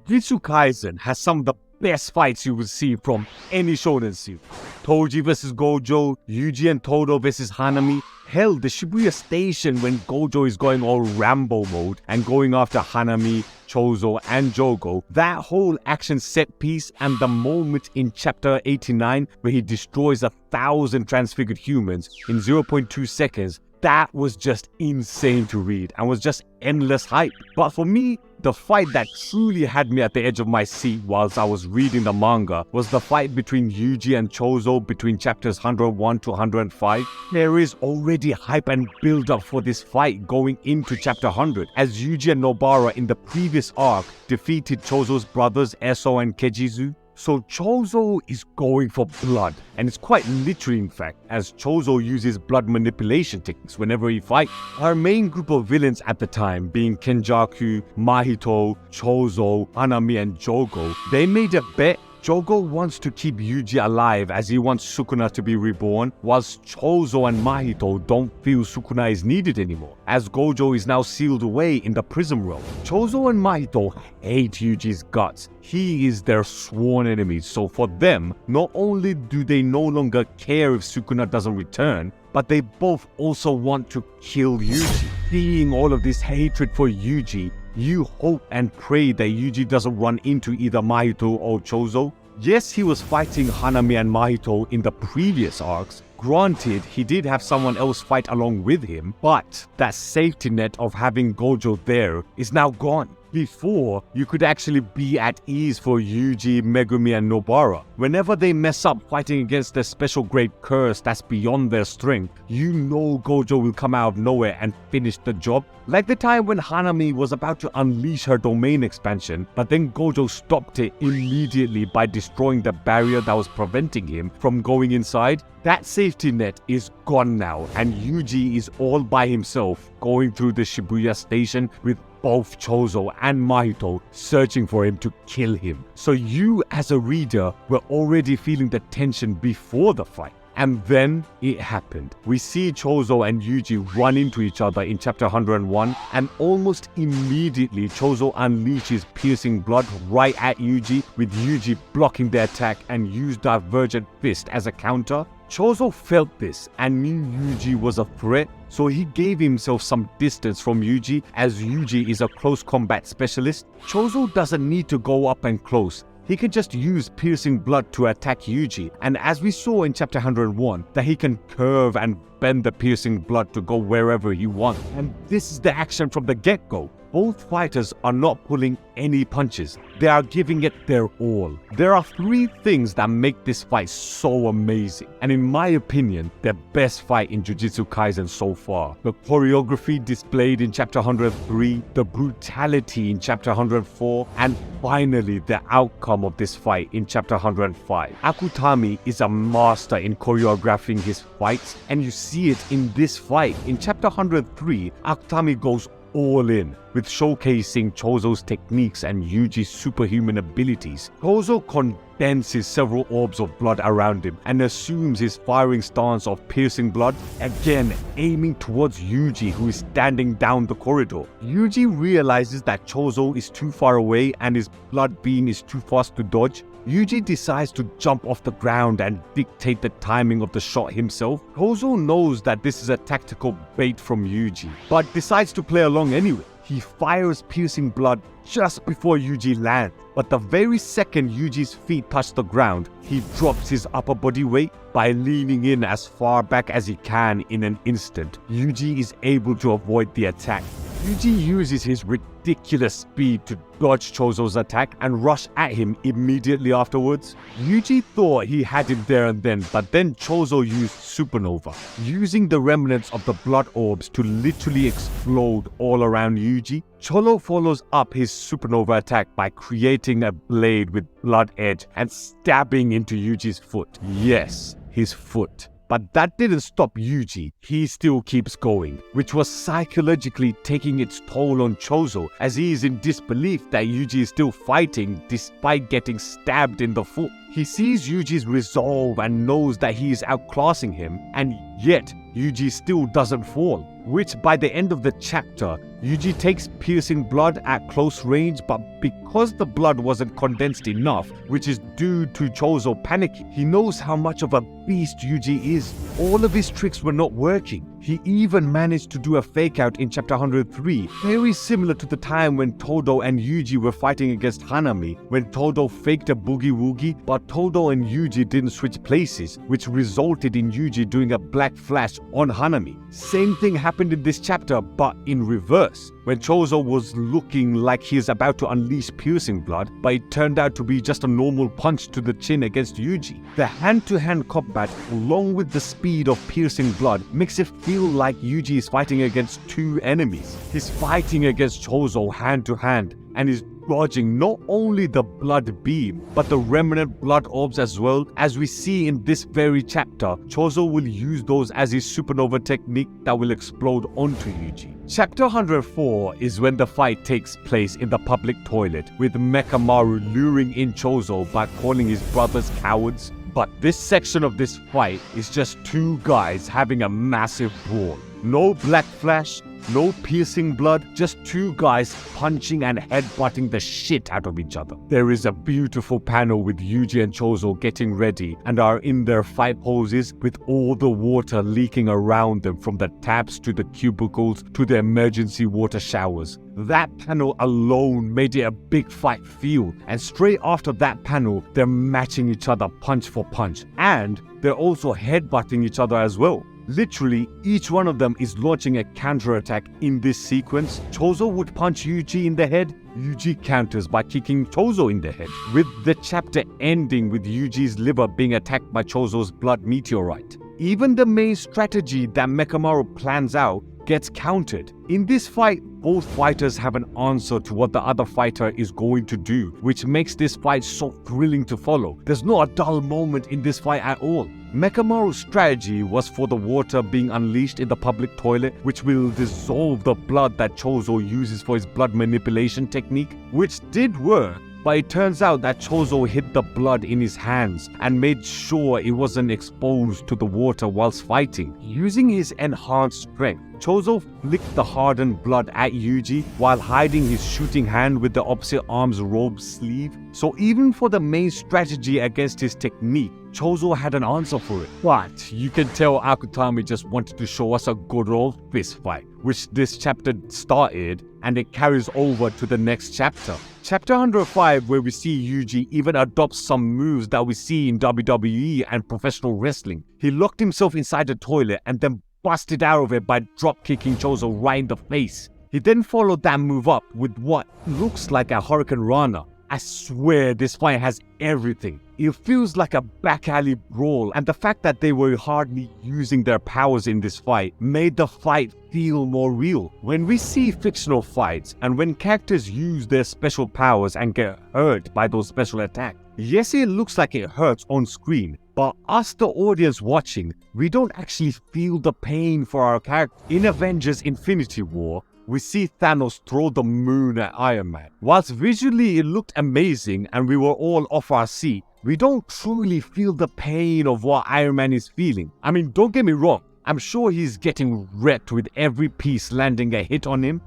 Jujutsu Kaisen has some of the best fights you will see from any shonen series. Toji vs Gojo, Yuji and Todo vs Hanami. Hell, the Shibuya station when Gojo is going all Rambo mode and going after Hanami, Choso and Jogo. That whole action set piece and the moment in chapter 89 where he destroys 1,000 transfigured humans in 0.2 seconds. That was just insane to read and was just endless hype. But for me, the fight that truly had me at the edge of my seat whilst I was reading the manga was the fight between Yuji and Choso between chapters 101 to 105. There is already hype and build up for this fight going into chapter 100 as Yuji and Nobara in the previous arc defeated Choso's brothers Eso and Kejizu. So Choso is going for blood, and it's quite literally in fact, as Choso uses blood manipulation techniques whenever he fights. Our main group of villains at the time being Kenjaku, Mahito, Choso, Hanami and Jogo, they made a bet. Jogo wants to keep Yuji alive as he wants Sukuna to be reborn, whilst Choso and Mahito don't feel Sukuna is needed anymore, as Gojo is now sealed away in the Prism Realm. Choso and Mahito hate Yuji's guts. He is their sworn enemy, so for them, not only do they no longer care if Sukuna doesn't return, but they both also want to kill Yuji. Seeing all of this hatred for Yuji, you hope and pray that Yuji doesn't run into either Mahito or Choso. Yes, he was fighting Hanami and Mahito in the previous arcs. Granted, he did have someone else fight along with him, but that safety net of having Gojo there is now gone. Before, you could actually be at ease for Yuji, Megumi and Nobara. Whenever they mess up fighting against their special grade curse that's beyond their strength, you know Gojo will come out of nowhere and finish the job. Like the time when Hanami was about to unleash her domain expansion, but then Gojo stopped it immediately by destroying the barrier that was preventing him from going inside. That safety net is gone now, and Yuji is all by himself going through the Shibuya station with both Choso and Mahito searching for him to kill him. So you as a reader were already feeling the tension before the fight. And then it happened. We see Choso and Yuji run into each other in chapter 101, and almost immediately Choso unleashes piercing blood right at Yuji, with Yuji blocking the attack and used Divergent Fist as a counter. Choso felt this and knew Yuji was a threat, so he gave himself some distance from Yuji as Yuji is a close combat specialist. Choso doesn't need to go up and close. He can just use piercing blood to attack Yuji, and as we saw in chapter 101, that he can curve and bend the piercing blood to go wherever he wants. And this is the action from the get-go. Both fighters are not pulling any punches. They are giving it their all. There are three things that make this fight so amazing, and in my opinion, the best fight in Jujutsu Kaisen so far. The choreography displayed in chapter 103, the brutality in chapter 104, and finally the outcome of this fight in chapter 105. Akutami is a master in choreographing his fights, and you see it in this fight. In chapter 103, Akutami goes all in, with showcasing Choso's techniques and Yuji's superhuman abilities. Choso condenses several orbs of blood around him and assumes his firing stance of piercing blood, again aiming towards Yuji, who is standing down the corridor. Yuji realizes that Choso is too far away and his blood beam is too fast to dodge. Yuji decides to jump off the ground and dictate the timing of the shot himself. Choso knows that this is a tactical bait from Yuji, but decides to play along anyway. He fires piercing blood just before Yuji lands, but the very second Yuji's feet touch the ground, he drops his upper body weight by leaning in as far back as he can in an instant. Yuji is able to avoid the attack. Yuji uses his ridiculous speed to dodge Choso's attack and rush at him immediately afterwards. Yuji thought he had him there and then, but then Choso used Supernova, using the remnants of the blood orbs to literally explode all around Yuji. Cholo follows up his Supernova attack by creating a blade with blood edge and stabbing into Yuji's foot. Yes, his foot. But that didn't stop Yuji. He still keeps going, which was psychologically taking its toll on Choso, as he is in disbelief that Yuji is still fighting despite getting stabbed in the foot. He sees Yuji's resolve and knows that he is outclassing him, and yet Yuji still doesn't fall. which by the end of the chapter, Yuji takes piercing blood at close range, but because the blood wasn't condensed enough, which is due to Choso panicking, he knows how much of a beast Yuji is. All of his tricks were not working. He even managed to do a fake out in chapter 103, very similar to the time when Todo and Yuji were fighting against Hanami, when Todo faked a boogie woogie, but Todo and Yuji didn't switch places, which resulted in Yuji doing a black flash on Hanami. Same thing happened in this chapter, but in reverse, when Choso was looking like he is about to unleash piercing blood, but it turned out to be just a normal punch to the chin against Yuji. The hand-to-hand combat, along with the speed of piercing blood, makes it feel like Yuji is fighting against two enemies. He's fighting against Choso hand-to-hand, and is dodging not only the blood beam, but the remnant blood orbs as well. As we see in this very chapter, Choso will use those as his supernova technique that will explode onto Yuji. Chapter 104 is when the fight takes place in the public toilet, with Mekamaru luring in Choso by calling his brothers cowards. But this section of this fight is just two guys having a massive brawl. No black flash, no piercing blood, just two guys punching and headbutting the shit out of each other. There is a beautiful panel with Yuji and Choso getting ready and are in their fight poses, with all the water leaking around them from the taps to the cubicles to the emergency water showers. That panel alone made it a big fight feel, and straight after that panel, they're matching each other punch for punch, and they're also headbutting each other as well. Literally, each one of them is launching a counterattack in this sequence. Choso would punch Yuji in the head, Yuji counters by kicking Choso in the head, with the chapter ending with Yuji's liver being attacked by Choso's blood meteorite. Even the main strategy that Mekamaru plans out gets countered. In this fight, both fighters have an answer to what the other fighter is going to do, which makes this fight so thrilling to follow. There's not a dull moment in this fight at all. Mekamaru's strategy was for the water being unleashed in the public toilet, which will dissolve the blood that Choso uses for his blood manipulation technique, which did work. But it turns out that Choso hid the blood in his hands and made sure it wasn't exposed to the water whilst fighting. Using his enhanced strength, Choso flicked the hardened blood at Yuji while hiding his shooting hand with the opposite arm's robe sleeve. So even for the main strategy against his technique, Choso had an answer for it. But you can tell Akutami just wanted to show us a good old fist fight, which this chapter started, and it carries over to the next chapter. Chapter 105, where we see Yuji even adopt some moves that we see in WWE and professional wrestling. He locked himself inside the toilet and then busted out of it by drop-kicking Choso right in the face. He then followed that move up with what looks like a Hurricane Rana. I swear this fight has everything. It feels like a back alley brawl, and the fact that they were hardly using their powers in this fight made the fight feel more real. When we see fictional fights and when characters use their special powers and get hurt by those special attacks, yes, it looks like it hurts on screen, but us, the audience watching, we don't actually feel the pain for our character. In Avengers Infinity War, we see Thanos throw the moon at Iron Man. Whilst visually it looked amazing and we were all off our seat, we don't truly feel the pain of what Iron Man is feeling. I mean, don't get me wrong, I'm sure he's getting wrecked with every piece landing a hit on him.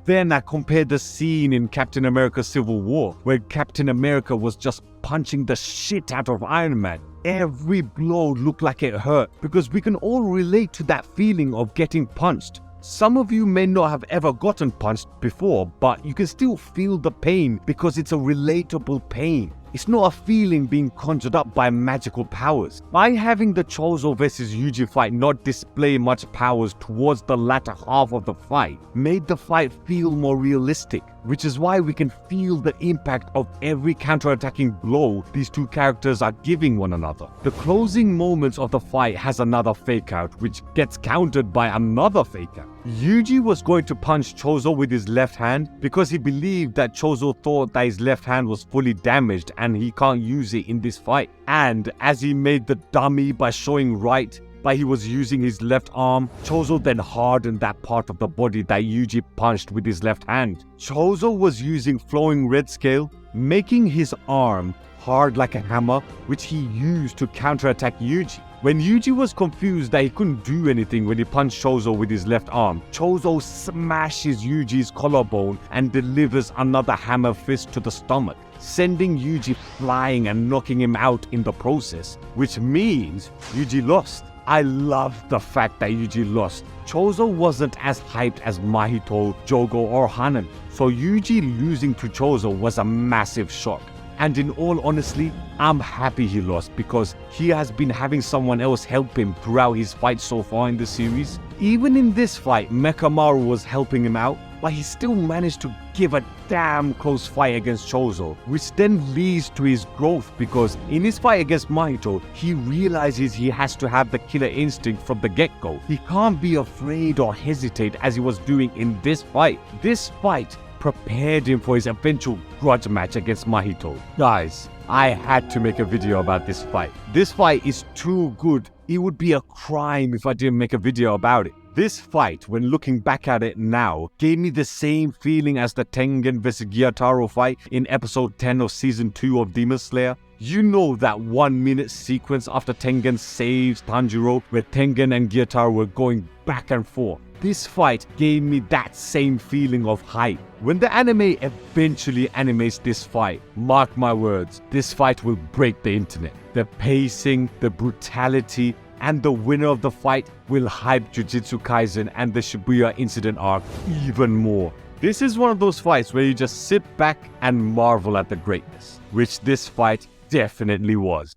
Then I compared the scene in Captain America Civil War, where Captain America was just punching the shit out of Iron Man. Every blow looked like it hurt, because we can all relate to that feeling of getting punched. Some of you may not have ever gotten punched before, but you can still feel the pain because it's a relatable pain. It's not a feeling being conjured up by magical powers. By having the Choso vs Yuji fight not display much powers towards the latter half of the fight, made the fight feel more realistic, which is why we can feel the impact of every counter-attacking blow these two characters are giving one another. The closing moments of the fight has another fake out, which gets countered by another fake out. Yuji was going to punch Choso with his left hand because he believed that Choso thought that his left hand was fully damaged and he can't use it in this fight. And as he made the dummy by showing right, but he was using his left arm, Choso then hardened that part of the body that Yuji punched with his left hand. Choso was using flowing red scale, making his arm hard like a hammer, which he used to counterattack Yuji. When Yuji was confused that he couldn't do anything when he punched Choso with his left arm, Choso smashes Yuji's collarbone and delivers another hammer fist to the stomach, sending Yuji flying and knocking him out in the process, which means Yuji lost. I love the fact that Yuji lost. Choso wasn't as hyped as Mahito, Jogo or Hanami, so Yuji losing to Choso was a massive shock. And in all honesty, I'm happy he lost because he has been having someone else help him throughout his fight so far in the series. Even in this fight, Mekamaru was helping him out, but he still managed to give a damn close fight against Choso, which then leads to his growth because in his fight against Mahito, he realizes he has to have the killer instinct from the get-go. He can't be afraid or hesitate as he was doing in this fight. This fight prepared him for his eventual grudge match against Mahito. Guys, I had to make a video about this fight. This fight is too good. It would be a crime if I didn't make a video about it. This fight, when looking back at it now, gave me the same feeling as the Tengen vs Gyataro fight in episode 10 of season 2 of Demon Slayer. You know that 1 minute sequence after Tengen saves Tanjiro where Tengen and Gyataro were going back and forth. This fight gave me that same feeling of hype. When the anime eventually animates this fight, mark my words, this fight will break the internet. The pacing, the brutality, and the winner of the fight will hype Jujutsu Kaisen and the Shibuya incident arc even more. This is one of those fights where you just sit back and marvel at the greatness, which this fight definitely was.